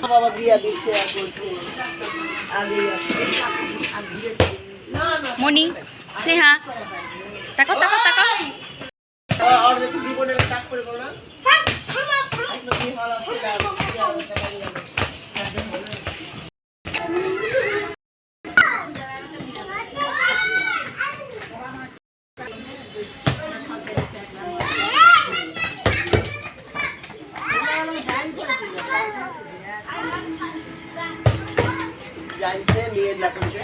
বাবা বিয়া দিচ্ছে আর বলছে আগেই আছে মনি স্নেহা তাকাও তাকাও তাকাও আর একটু জীবনের কাজ করে বলো না আসলে কি ভালো আছে জানছে মেয়ের লাগাতে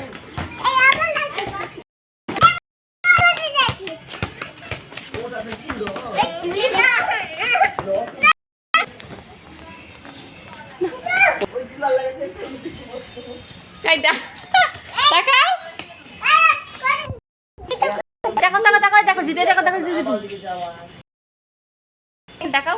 তাকাও দেখো দেখো দেখো দেখো জিদে দেখো দেখো জিদে দেখাও